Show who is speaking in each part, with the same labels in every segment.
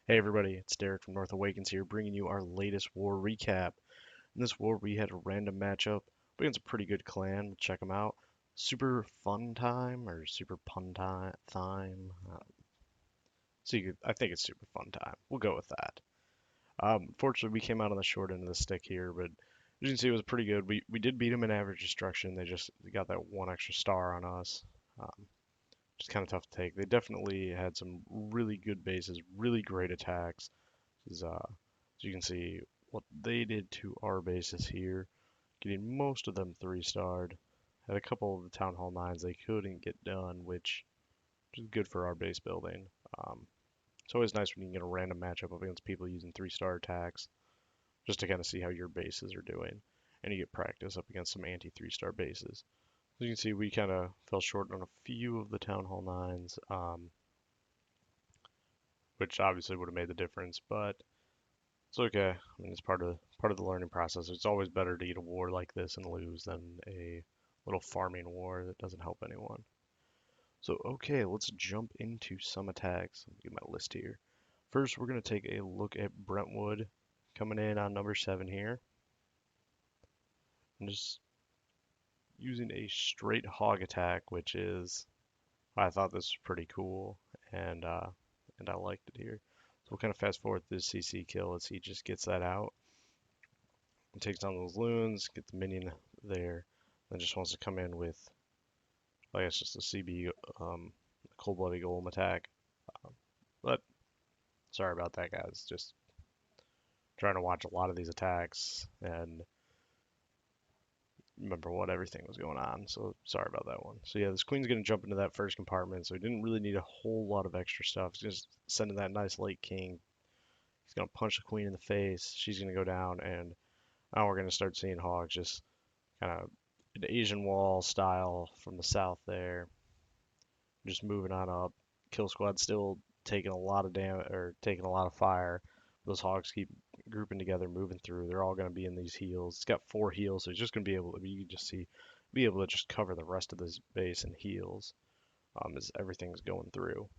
Speaker 1: Hey everybody, it's Derek from North Awakens here, bringing you our latest war recap. In this war, we had a random matchup against a pretty good clan. We'll check them out. Super fun time or super pun time. I think it's super fun time. We'll go with that. Fortunately, we came out on the short end of the stick here, but as you can see, it was pretty good. We did beat them in average destruction. They got that one extra star on us. Um, just kind of tough to take. They definitely had some really good bases, really great attacks. As you can see, what they did to our bases here, getting most of them 3-starred. Had a couple of the Town Hall 9s they couldn't get done, which is good for our base building. Um, it's always nice when you can get a random matchup up against people using 3-star attacks, just to kind of see how your bases are doing. And you get practice up against some anti-3-star bases. As you can see, we kind of fell short on a few of the Town Hall 9s, which obviously would have made the difference, but it's okay. I mean, it's part of the learning process. It's always better to get a war like this and lose than a little farming war that doesn't help anyone. So, okay, let's jump into some attacks. Let me get my list here. First, we're going to take a look at Brentwood coming in on number 7 here. And just using a straight hog attack, which is, I thought this was pretty cool, and I liked it here. So we'll kind of fast forward this CC kill as he just gets that out. And takes down those loons, get the minion there, then just wants to come in with, I guess, just a CB, cold-blooded golem attack. But sorry about that, guys. Just trying to watch a lot of these attacks and remember what everything was going on. So sorry about that one. So yeah, this queen's gonna jump into that first compartment, so he didn't really need a whole lot of extra stuff. He's just sending that nice late king. He's gonna punch the queen in the face. She's gonna go down, and now we're gonna start seeing hogs just kind of an Asian wall style from the south there. Just moving on up. Kill squad still taking a lot of damage or taking a lot of fire. Those hogs keep grouping together, moving through. They're all going to be in these heals. It's got 4 heals, so he's just going to be able to. You can just see, be able to just cover the rest of this base in heals as everything's going through.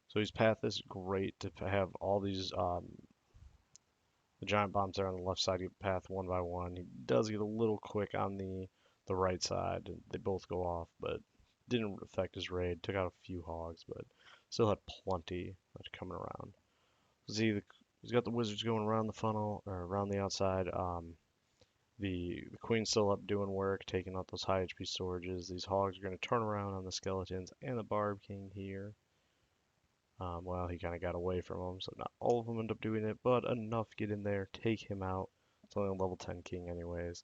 Speaker 1: So his path is great to have all these the giant bombs there on the left side get path one by one. He does get a little quick on the right side. They both go off, but didn't affect his raid. Took out a few hogs, but still had plenty that's coming around. See, he's got the wizards going around the funnel or around the outside. The queen's still up doing work, taking out those high HP storages. These hogs are going to turn around on the skeletons and the barb king here. Well, he kind of got away from them, so not all of them end up doing it, but enough get in there, take him out. It's only a level 10 king anyways.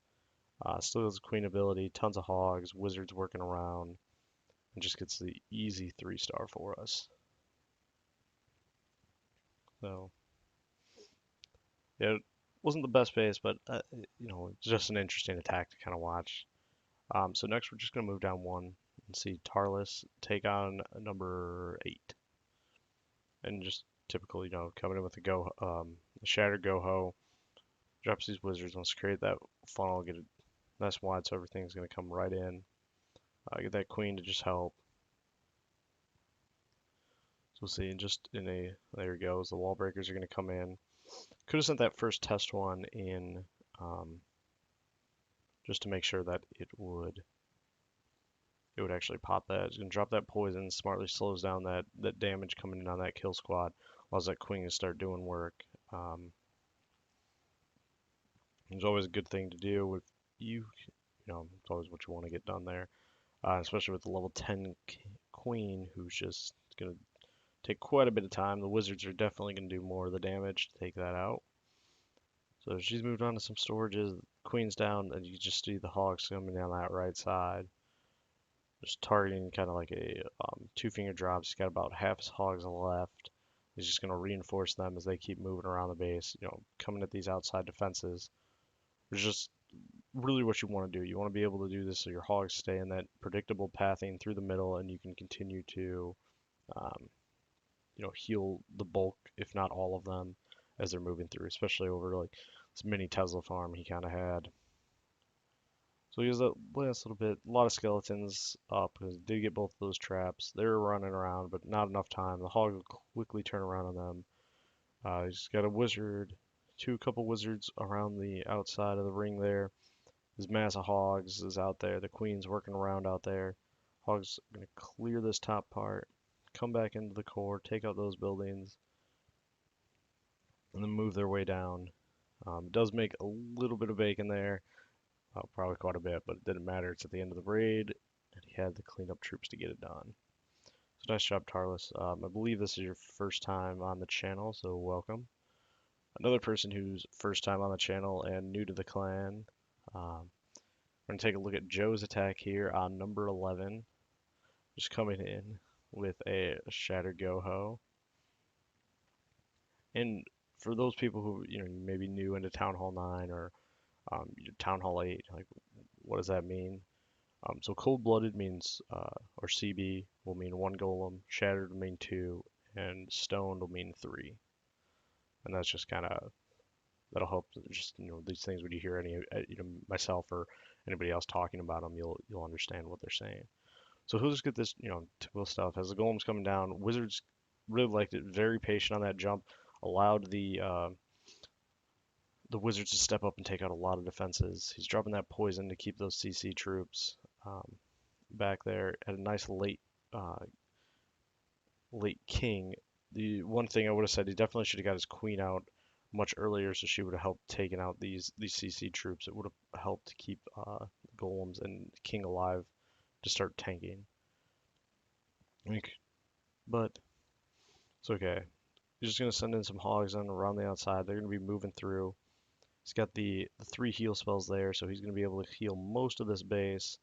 Speaker 1: Still has queen ability, tons of hogs, wizards working around, and just gets the easy 3-star for us. So, yeah, it wasn't the best base, but, it's just an interesting attack to kind of watch. So next we're just going to move down one and see Tarliss take on number 8. And just typical, coming in with a shattered go-ho, drops these wizards, wants to create that funnel, get it nice wide so everything's going to come right in. Get that queen to just help. So we'll see, there he goes, the wall breakers are going to come in. Could have sent that first test one in just to make sure that it would actually pop that. It's going to drop that poison, smartly slows down that damage coming in on that kill squad, allows that queen to start doing work. It's always a good thing to do with it's always what you want to get done there, especially with the level 10 queen who's just going to take quite a bit of time. The wizards are definitely going to do more of the damage to take that out. So she's moved on to some storages. Queen's down, and you just see the hogs coming down that right side. Just targeting kind of like a 2-finger drop. He's got about half his hogs left. He's just going to reinforce them as they keep moving around the base, coming at these outside defenses. It's just really what you want to do. You want to be able to do this so your hogs stay in that predictable pathing through the middle, and you can continue to, um, heal the bulk, if not all of them, as they're moving through, especially over like this mini Tesla farm he kind of had. So he has that last little bit, a lot of skeletons up because he did get both of those traps. They're running around, but not enough time. The hog will quickly turn around on them. He's got a wizard, couple wizards around the outside of the ring there. His mass of hogs is out there. The queen's working around out there. Hogs are going to clear this top part, come back into the core, take out those buildings, and then move their way down. It does make a little bit of bacon there, probably quite a bit, but it didn't matter. It's at the end of the raid, and he had the cleanup troops to get it done. So nice job, Tarlis. I believe this is your first time on the channel, so welcome. Another person who's first time on the channel and new to the clan. We're going to take a look at Joe's attack here on number 11. Just coming in with a Shattered Go-Ho. And for those people who, maybe new into Town Hall 9 or Town Hall 8, like, what does that mean? So Cold-Blooded means, or CB will mean 1 golem, Shattered will mean 2, and Stoned will mean 3. And that's just kind of, that'll help, just, these things when you hear myself or anybody else talking about them, you'll understand what they're saying. So he'll just get this, typical stuff. As the golem's coming down, Wizards really liked it, very patient on that jump, allowed the Wizards to step up and take out a lot of defenses. He's dropping that poison to keep those CC troops back there at a nice late king. The one thing I would have said, he definitely should have got his queen out much earlier, so she would have helped taking out these CC troops. It would have helped to keep golems and king alive to start tanking. But it's okay. He's just gonna send in some hogs on around the outside. They're gonna be moving through. He's got the 3 heal spells there, so he's gonna be able to heal most of this base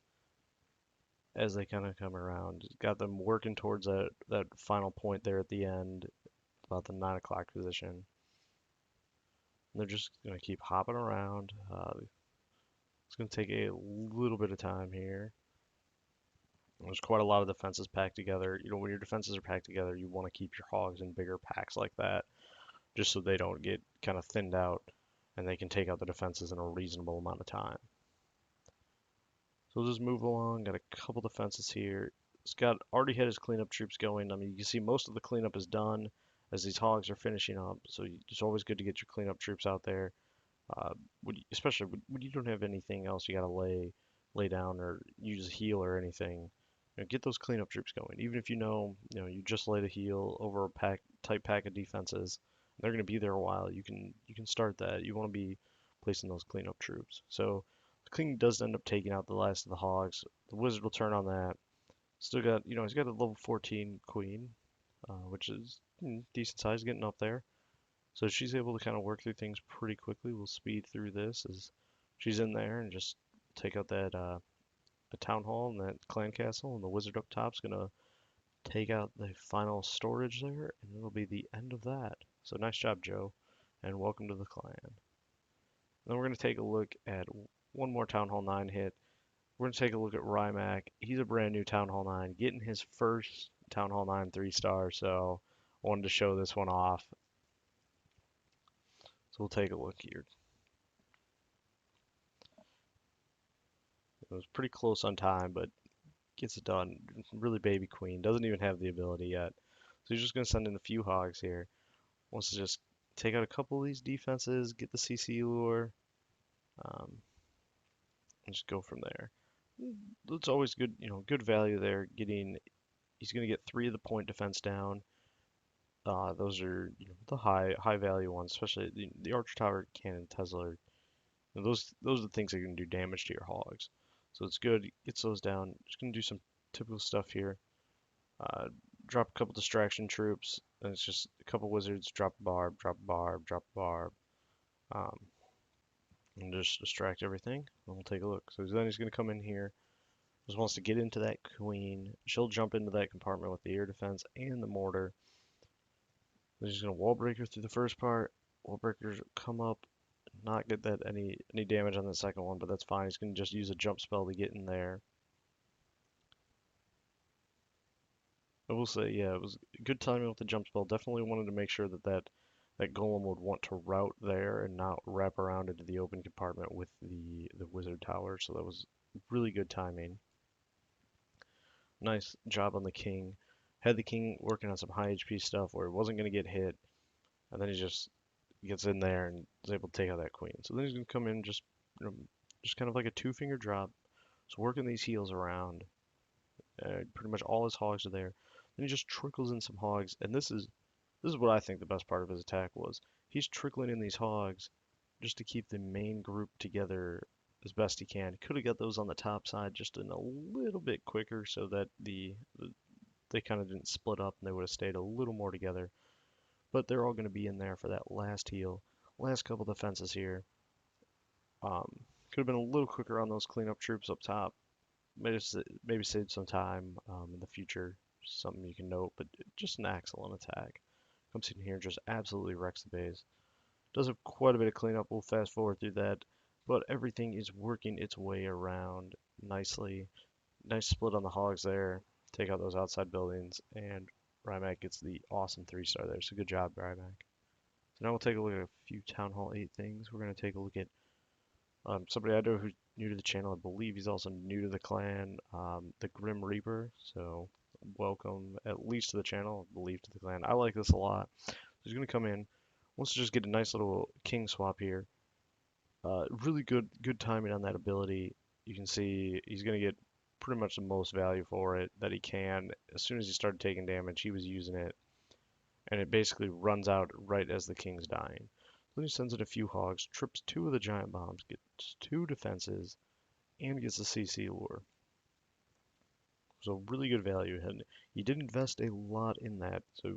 Speaker 1: as they kind of come around. He's got them working towards that final point there at the end, about the 9 o'clock position. And they're just gonna keep hopping around. It's gonna take a little bit of time here. There's quite a lot of defenses packed together. When your defenses are packed together, you want to keep your hogs in bigger packs like that, just so they don't get kind of thinned out and they can take out the defenses in a reasonable amount of time. So we'll just move along. Got a couple defenses here. Scott already had his cleanup troops going. I mean, you can see most of the cleanup is done as these hogs are finishing up. So it's always good to get your cleanup troops out there, especially when you don't have anything else you got to lay down or use a heal or anything. Get those cleanup troops going. Even if you just laid a heal over a tight pack of defenses, they're going to be there a while. You can start that. You want to be placing those cleanup troops. So the king does end up taking out the last of the hogs. The wizard will turn on that. Still got, he's got a level 14 queen, which is decent size, getting up there. So she's able to kind of work through things pretty quickly. We'll speed through this as she's in there and just take out that the town hall and that clan castle, and the wizard up top's gonna take out the final storage there, and it'll be the end of that. So nice job, Joe, and welcome to the clan. Then we're gonna take a look at one more Town Hall 9 hit. We're gonna take a look at Rye Mac. He's a brand new Town Hall 9, getting his first Town Hall 9 3-star, so I wanted to show this one off. So we'll take a look here. It was pretty close on time, but gets it done. Really baby queen. Doesn't even have the ability yet. So he's just going to send in a few hogs here. Wants to just take out a couple of these defenses, get the CC lure, and just go from there. It's always good, good value there. He's going to get 3 of the point defense down. Those are the high value ones, especially the Archer Tower, Cannon, Tesla. Those are the things that are going to do damage to your hogs. So it's good. Gets those down. Just going to do some typical stuff here. Drop a couple distraction troops, and it's just a couple wizards, drop a barb, drop a barb, drop a barb, and just distract everything. And we'll take a look. So then he's going to come in here, just wants to get into that queen. She'll jump into that compartment with the air defense and the mortar. Then he's going to wall breaker through the first part. Wall breakers come up, not get that any damage on the second one, but that's fine. He's going to just use a jump spell to get in there. I will say, yeah, it was good timing with the jump spell. Definitely wanted to make sure that golem would want to route there and not wrap around into the open compartment with the wizard tower. So that was Really good timing. Nice job on the king. Had the king working on some high HP stuff where it wasn't going to get hit, and then he just gets in there and is able to take out that queen. So then he's going to come in just kind of like a two-finger drop. So working these heals around. Pretty much all his hogs are there. Then he just trickles in some hogs, and this is what I think the best part of his attack was. He's trickling in these hogs just to keep the main group together as best he can. Could have got those on the top side just in a little bit quicker so that they kind of didn't split up and they would have stayed a little more together. But they're all going to be in there for that last heal. Last couple defenses here. Could have been a little quicker on those cleanup troops up top. Maybe save some time in the future. Something you can note, but just an excellent attack. Comes in here and just absolutely wrecks the base. Does have quite a bit of cleanup. We'll fast forward through that, but everything is working its way around nicely. Nice split on the hogs there. Take out those outside buildings, and Rye Mac gets the awesome 3-star there. So good job, Rye Mac. So now we'll take a look at a few Town Hall 8 things. We're going to take a look at somebody I know who's new to the channel. I believe he's also new to the clan, the Grim Reaper. So welcome at least to the channel, I believe to the clan. I like this a lot. So he's going to come in. Wants to just get a nice little king swap here. Really good timing on that ability. You can see he's going to get pretty much the most value for it that he can. As soon as he started taking damage, he was using it, and it basically runs out right as the king's dying. Then he sends in a few hogs, trips 2 of the giant bombs, gets 2 defenses, and gets a CC lure. So really good value, and he did invest a lot in that. So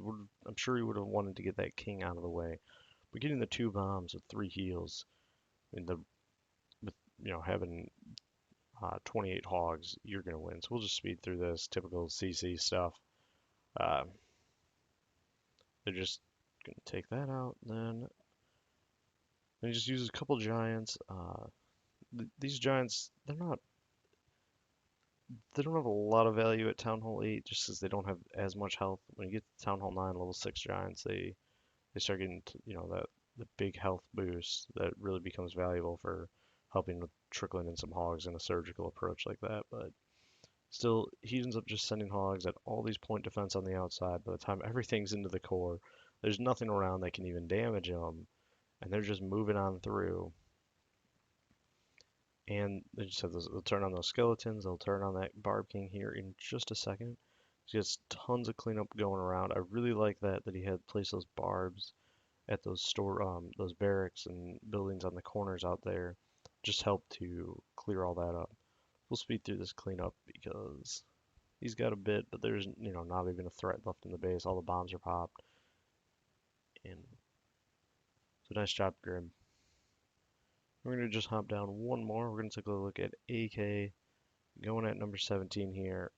Speaker 1: I'm sure he would have wanted to get that king out of the way. But getting the 2 bombs with 3 heals, in the with having 28 hogs, you're gonna win. So we'll just speed through this typical CC stuff. Uh, they're just gonna take that out. Then he just uses a couple giants. These giants, they don't have a lot of value at Town Hall 8 just because they don't have as much health. When you get to Town Hall 9 level 6 giants, they start getting that the big health boost that really becomes valuable for helping with trickling in some hogs in a surgical approach like that. But still, he ends up just sending hogs at all these point defense on the outside. By the time everything's into the core, there's nothing around that can even damage them, and they're just moving on through. And they just have they'll turn on those skeletons. They'll turn on that Barb King here in just a second. He has tons of cleanup going around. I really like that he had placed those barbs at those barracks and buildings on the corners out there. Just help to clear all that up. We'll speed through this cleanup because he's got a bit, but there's not even a threat left in the base. All the bombs are popped, and so nice job, Grim. We're gonna just hop down one more. We're gonna take a look at AK going at number 17 here.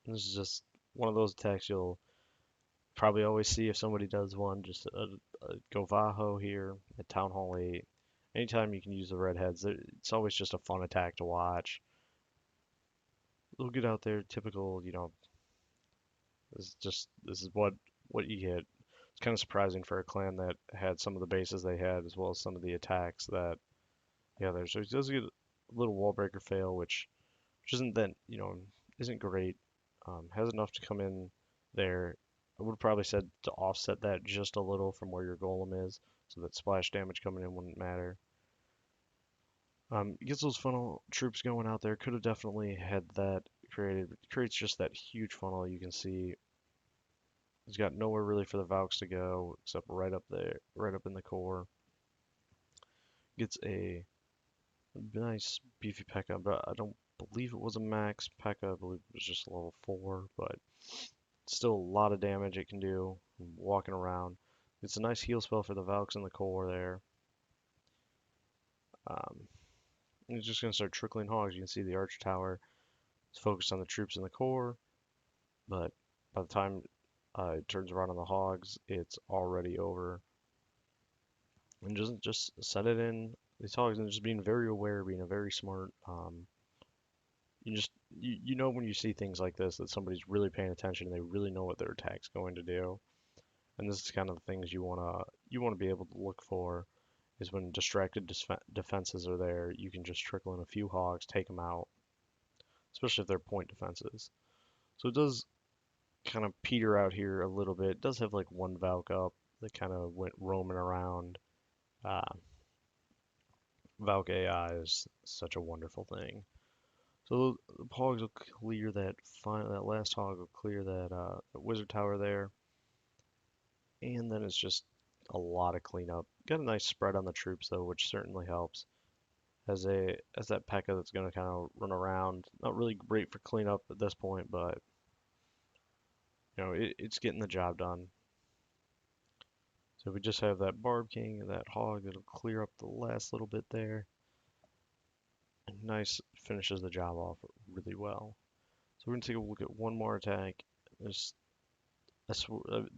Speaker 1: This is just one of those attacks you'll probably always see if somebody does one. Just a Govaho here at Town Hall 8. Anytime you can use the redheads, it's always just a fun attack to watch. They'll get out there, typical, this is what you get. It's kind of surprising for a clan that had some of the bases they had, as well as some of the attacks that, yeah, there. So he does get a little wall breaker fail, which isn't that, isn't great. Has enough to come in there. I would have probably said to offset that just a little from where your golem is, so that splash damage coming in wouldn't matter. Gets those funnel troops going out there. Could have definitely had that created. It creates just that huge funnel. You can see he's got nowhere really for the Valks to go except right up there, right up in the core. Gets a nice beefy P.E.K.K.A, but I don't believe it was a max P.E.K.K.A. I believe it was just level 4, but still a lot of damage it can do walking around. It's a nice heal spell for the Valks in the core there. He's just going to start trickling hogs. You can see the archer tower is focused on the troops in the core, but by the time it turns around on the hogs, it's already over. And doesn't just set it in these hogs and just being very aware, being a very smart. You know when you see things like this that somebody's really paying attention and they really know what their attack's going to do. And this is kind of the things you wanna be able to look for is when distracted defenses are there, you can just trickle in a few hogs, take them out, especially if they're point defenses. So it does kind of peter out here a little bit. It does have like one Valk up that kind of went roaming around. Uh, Valk AI is such a wonderful thing. So the hogs will clear that last hog will clear that wizard tower there, and then it's just a lot of cleanup. Got a nice spread on the troops though, which certainly helps. As that P.E.K.K.A that's going to kind of run around. Not really great for cleanup at this point, but it's getting the job done. So we just have that Barb King and that hog that'll clear up the last little bit there. And nice finishes the job off really well. So we're gonna take a look at one more attack. This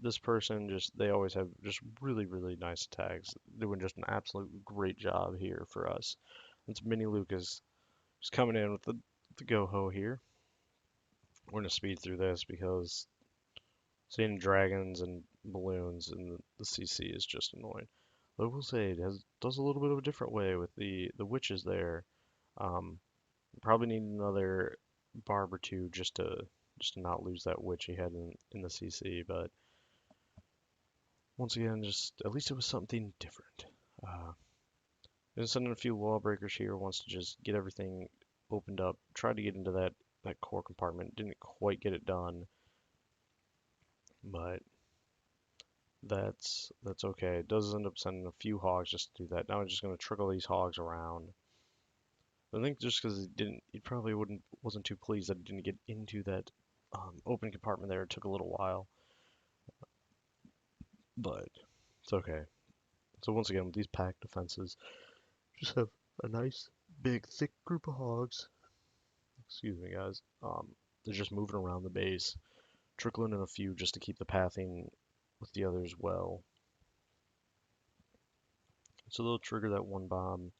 Speaker 1: this person they always have just really nice attacks, doing just an absolute great job here for us. It's Mini Lucas just coming in with the go ho here. We're gonna speed through this because seeing dragons and balloons in the CC is just annoying. But I will say does a little bit of a different way with the witches there. Um, Probably need another barb or two just to not lose that witch he had in the CC. But once again, just at least it was something different. Gonna send in a few lawbreakers here. Wants to just get everything opened up. Tried to get into that core compartment. Didn't quite get it done, but that's okay. It does end up sending a few hogs just to do that. Now I'm just gonna trickle these hogs around. I think just because he probably wasn't too pleased that it didn't get into that open compartment there. It took a little while, but it's okay. So once again, with these packed defenses, just have a nice, big, thick group of hogs. Excuse me, guys. They're just moving around the base, trickling in a few just to keep the pathing with the others well. So they'll trigger that one bomb,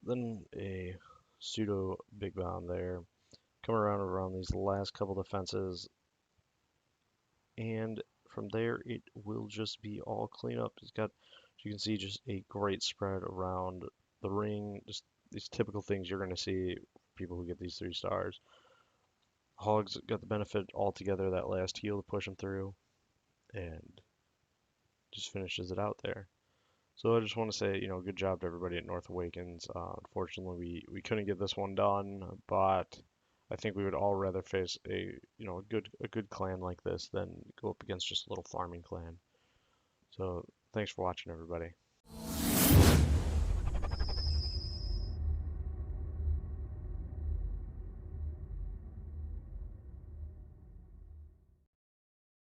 Speaker 1: then a pseudo big bomb there. Come around these last couple defenses, and from there it will just be all cleanup. It's got, as you can see, just a great spread around the ring. Just these typical things you're going to see people who get these 3 stars. Hogs got the benefit altogether that last heal to push them through, and just finishes it out there. So I just want to say, good job to everybody at North Awakens. Unfortunately, we couldn't get this one done, but I think we would all rather face a good clan like this than go up against just a little farming clan. So thanks for watching, everybody.